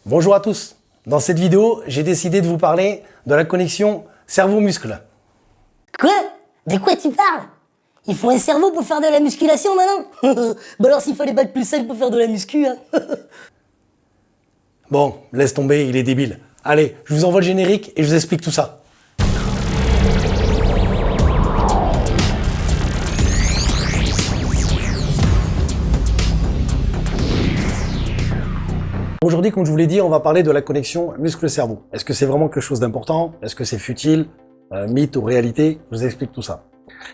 Bonjour à tous. Dans cette vidéo, j'ai décidé de vous parler de la connexion cerveau-muscle. Quoi? De quoi tu parles? Il faut un cerveau pour faire de la musculation maintenant? Bah alors s'il fallait bac plus 5 pour faire de la muscu, hein. Bon, laisse tomber, il est débile. Allez, je vous envoie le générique et je vous explique tout ça. Aujourd'hui, comme je vous l'ai dit, on va parler de la connexion muscle-cerveau. Est-ce que c'est vraiment quelque chose d'important? Est-ce que c'est futile? Mythe ou réalité? Je vous explique tout ça.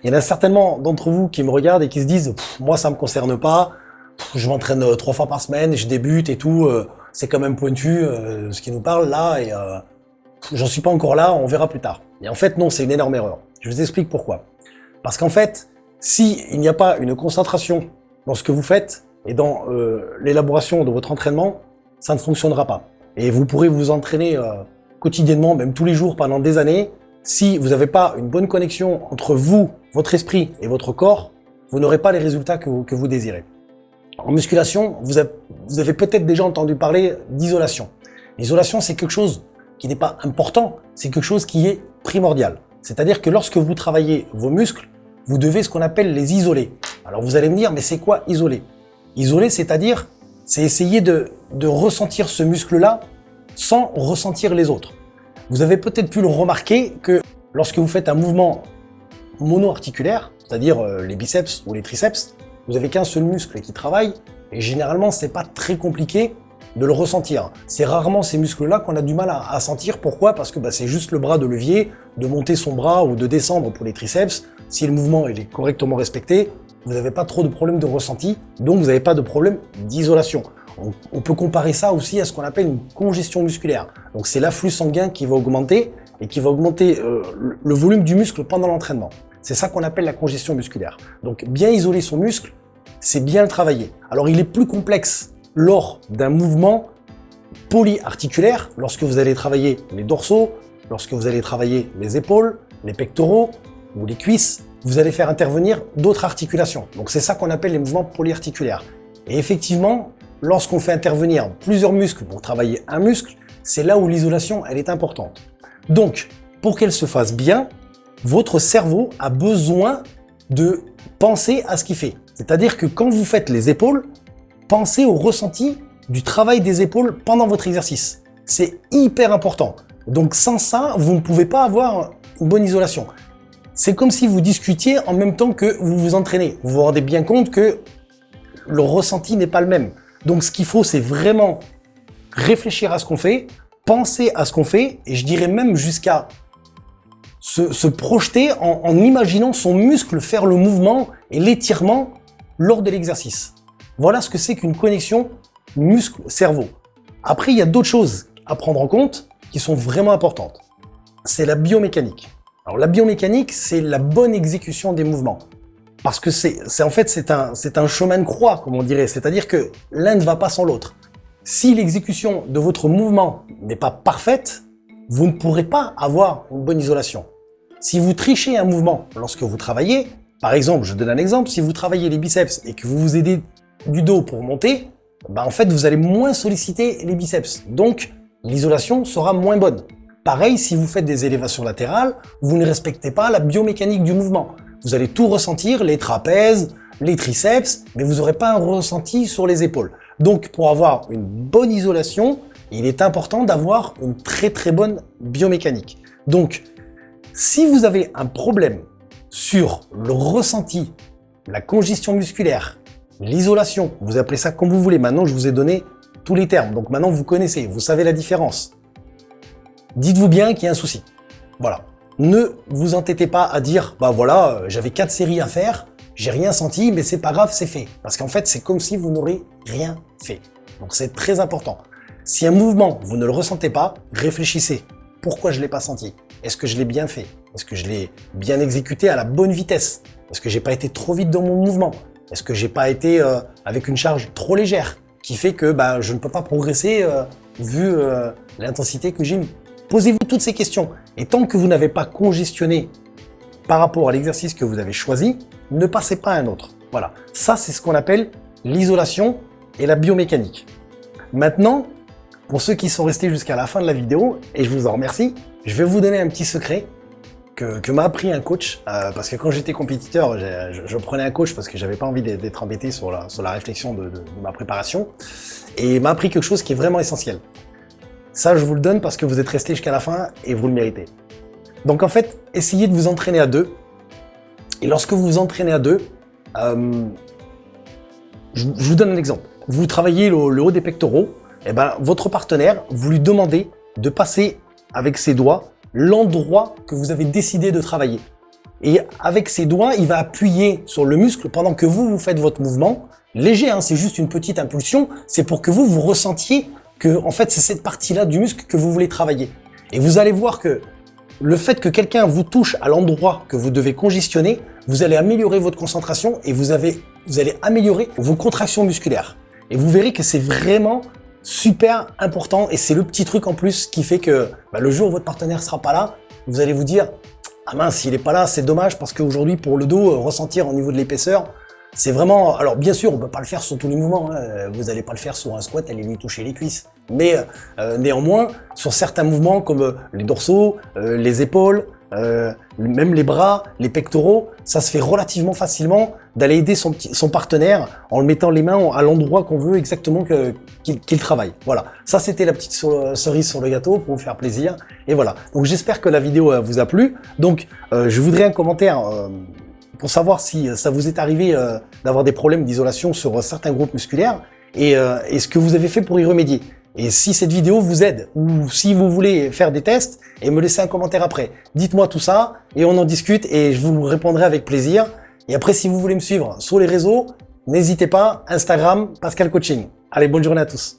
Il y en a certainement d'entre vous qui me regardent et qui se disent « moi, ça me concerne pas, je m'entraîne 3 fois par semaine, je débute et tout, c'est quand même pointu ce qui nous parle là et j'en suis pas encore là, on verra plus tard. » Et en fait, non, c'est une énorme erreur. Je vous explique pourquoi. Parce qu'en fait, s'il n'y a pas une concentration dans ce que vous faites et dans l'élaboration de votre entraînement, ça ne fonctionnera pas. Et vous pourrez vous entraîner quotidiennement, même tous les jours pendant des années. Si vous n'avez pas une bonne connexion entre vous, votre esprit et votre corps, vous n'aurez pas les résultats que vous désirez. En musculation, vous avez peut-être déjà entendu parler d'isolation. L'isolation, c'est quelque chose qui n'est pas important, c'est quelque chose qui est primordial. C'est-à-dire que lorsque vous travaillez vos muscles, vous devez ce qu'on appelle les isoler. Alors vous allez me dire, mais c'est quoi isoler? Isoler, c'est-à-dire, c'est essayer de ressentir ce muscle-là sans ressentir les autres. Vous avez peut-être pu le remarquer que lorsque vous faites un mouvement mono-articulaire, c'est-à-dire les biceps ou les triceps, vous avez qu'un seul muscle qui travaille et généralement c'est pas très compliqué de le ressentir. C'est rarement ces muscles-là qu'on a du mal à sentir. Pourquoi? Parce que c'est juste le bras de levier, de monter son bras ou de descendre pour les triceps. Si le mouvement est correctement respecté, vous n'avez pas trop de problèmes de ressenti, donc vous n'avez pas de problème d'isolation. On peut comparer ça aussi à ce qu'on appelle une congestion musculaire. Donc c'est l'afflux sanguin qui va augmenter et qui va augmenter le volume du muscle pendant l'entraînement. C'est ça qu'on appelle la congestion musculaire. Donc bien isoler son muscle, c'est bien le travailler. Alors il est plus complexe lors d'un mouvement polyarticulaire, lorsque vous allez travailler les dorsaux, lorsque vous allez travailler les épaules, les pectoraux ou les cuisses, vous allez faire intervenir d'autres articulations. Donc c'est ça qu'on appelle les mouvements polyarticulaires. Et effectivement, lorsqu'on fait intervenir plusieurs muscles pour travailler un muscle, c'est là où l'isolation elle est importante. Donc, pour qu'elle se fasse bien, votre cerveau a besoin de penser à ce qu'il fait. C'est-à-dire que quand vous faites les épaules, pensez au ressenti du travail des épaules pendant votre exercice. C'est hyper important. Donc sans ça, vous ne pouvez pas avoir une bonne isolation. C'est comme si vous discutiez en même temps que vous vous entraînez. Vous vous rendez bien compte que le ressenti n'est pas le même. Donc ce qu'il faut, c'est vraiment réfléchir à ce qu'on fait, penser à ce qu'on fait, et je dirais même jusqu'à se projeter en imaginant son muscle faire le mouvement et l'étirement lors de l'exercice. Voilà ce que c'est qu'une connexion muscle-cerveau. Après, il y a d'autres choses à prendre en compte qui sont vraiment importantes. C'est la biomécanique. Alors la biomécanique, c'est la bonne exécution des mouvements. Parce que c'est un chemin de croix, comme on dirait. C'est-à-dire que l'un ne va pas sans l'autre. Si l'exécution de votre mouvement n'est pas parfaite, vous ne pourrez pas avoir une bonne isolation. Si vous trichez un mouvement lorsque vous travaillez, par exemple, je donne un exemple, si vous travaillez les biceps et que vous vous aidez du dos pour monter, en fait, vous allez moins solliciter les biceps. Donc, l'isolation sera moins bonne. Pareil, si vous faites des élévations latérales, vous ne respectez pas la biomécanique du mouvement. Vous allez tout ressentir, les trapèzes, les triceps, mais vous n'aurez pas un ressenti sur les épaules. Donc, pour avoir une bonne isolation, il est important d'avoir une très très bonne biomécanique. Donc, si vous avez un problème sur le ressenti, la congestion musculaire, l'isolation, vous appelez ça comme vous voulez, maintenant je vous ai donné tous les termes, donc maintenant vous connaissez, vous savez la différence. Dites-vous bien qu'il y a un souci. Voilà. Ne vous entêtez pas à dire, voilà, j'avais 4 séries à faire, j'ai rien senti, mais c'est pas grave, c'est fait. Parce qu'en fait, c'est comme si vous n'aurez rien fait. Donc c'est très important. Si un mouvement, vous ne le ressentez pas, réfléchissez. Pourquoi je l'ai pas senti? Est-ce que je l'ai bien fait? Est-ce que je l'ai bien exécuté à la bonne vitesse? Est-ce que j'ai pas été trop vite dans mon mouvement? Est-ce que j'ai pas été avec une charge trop légère qui fait que je ne peux pas progresser vu l'intensité que j'ai mis? Posez-vous toutes ces questions. Et tant que vous n'avez pas congestionné par rapport à l'exercice que vous avez choisi, ne passez pas à un autre. Voilà. Ça, c'est ce qu'on appelle l'isolation et la biomécanique. Maintenant, pour ceux qui sont restés jusqu'à la fin de la vidéo, et je vous en remercie, je vais vous donner un petit secret que m'a appris un coach, parce que quand j'étais compétiteur, je prenais un coach parce que j'avais pas envie d'être embêté sur la réflexion de ma préparation, et il m'a appris quelque chose qui est vraiment essentiel. Ça, je vous le donne parce que vous êtes restés jusqu'à la fin et vous le méritez. Donc en fait, essayez de vous entraîner à deux, et lorsque vous vous entraînez à deux, je vous donne un exemple. Vous travaillez le haut des pectoraux, et ben votre partenaire, vous lui demandez de passer avec ses doigts l'endroit que vous avez décidé de travailler. Et avec ses doigts, il va appuyer sur le muscle pendant que vous faites votre mouvement. Léger, hein, c'est juste une petite impulsion, c'est pour que vous ressentiez que en fait, c'est cette partie-là du muscle que vous voulez travailler. Et vous allez voir que le fait que quelqu'un vous touche à l'endroit que vous devez congestionner, vous allez améliorer votre concentration et vous allez améliorer vos contractions musculaires. Et vous verrez que c'est vraiment super important et c'est le petit truc en plus qui fait que le jour où votre partenaire sera pas là, vous allez vous dire « Ah mince, s'il est pas là, c'est dommage parce qu'aujourd'hui pour le dos, ressentir au niveau de l'épaisseur, c'est vraiment... » Alors bien sûr, on peut pas le faire sur tous les mouvements, hein. Vous allez pas le faire sur un squat, allez lui toucher les cuisses. Mais néanmoins, sur certains mouvements comme les dorsaux, les épaules, même les bras, les pectoraux, ça se fait relativement facilement d'aller aider son partenaire en le mettant les mains à l'endroit qu'on veut exactement qu'il travaille. Voilà, ça c'était la petite cerise sur le gâteau pour vous faire plaisir. Et voilà, donc j'espère que la vidéo vous a plu. Donc je voudrais un commentaire pour savoir si ça vous est arrivé d'avoir des problèmes d'isolation sur certains groupes musculaires et ce que vous avez fait pour y remédier. Et si cette vidéo vous aide, ou si vous voulez faire des tests, et me laisser un commentaire après. Dites-moi tout ça, et on en discute, et je vous répondrai avec plaisir. Et après, si vous voulez me suivre sur les réseaux, n'hésitez pas, Instagram, Pascal Coaching. Allez, bonne journée à tous.